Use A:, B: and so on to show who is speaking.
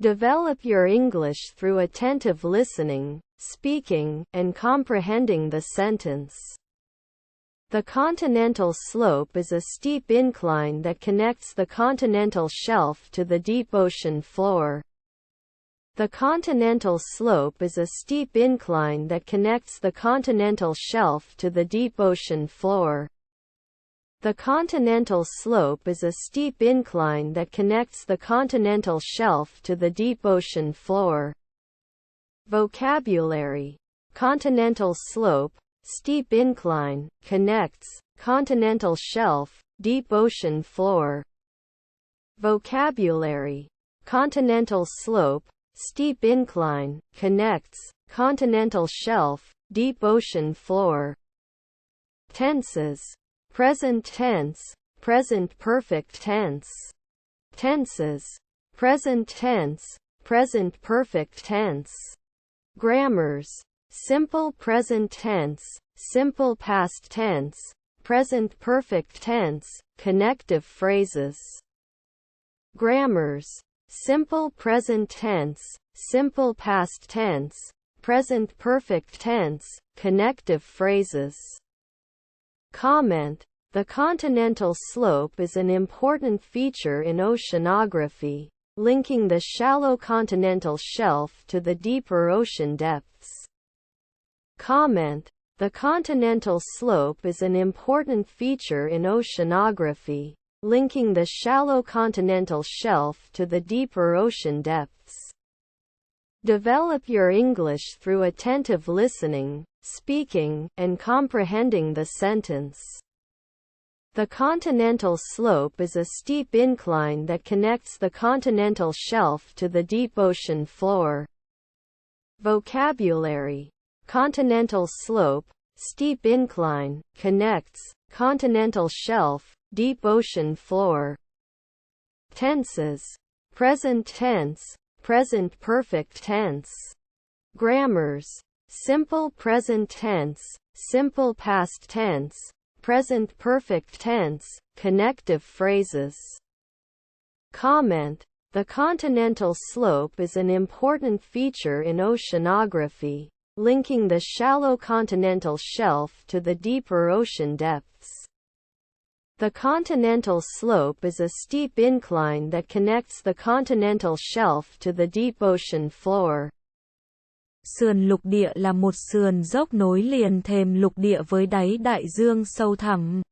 A: Develop your English through attentive listening, speaking, and comprehending the sentence. The continental slope is a steep incline that connects the continental shelf to the deep ocean floor. The continental slope is a steep incline that connects the continental shelf to the deep ocean floor. The continental slope is a steep incline that connects the continental shelf to the deep ocean floor. Vocabulary: continental slope, steep incline, connects, continental shelf, deep ocean floor. Vocabulary: continental slope, steep incline, connects, continental shelf, deep ocean floor. Tenses: present tense, present perfect tense. Tenses: present tense, present perfect tense. Grammars: simple present tense, simple past tense, present perfect tense, connective phrases. Grammars: simple present tense, simple past tense, present perfect tense, connective phrases. Comment: the continental slope is an important feature in oceanography, linking the shallow continental shelf to the deeper ocean depths. Comment: the continental slope is an important feature in oceanography, linking the shallow continental shelf to the deeper ocean depths. Develop your English through attentive listening, speaking, and comprehending the sentence. The continental slope is a steep incline that connects the continental shelf to the deep ocean floor. Vocabulary: continental slope, steep incline, connects, continental shelf, deep ocean floor. Tenses: present tense, present perfect tense. Grammars: simple present tense, simple past tense, present perfect tense, connective phrases. Comment: the continental slope is an important feature in oceanography, linking the shallow continental shelf to the deeper ocean depths. The continental slope is a steep incline that connects the continental shelf to the deep ocean floor.
B: Sườn lục địa là một sườn dốc nối liền thềm lục địa với đáy đại dương sâu thẳm.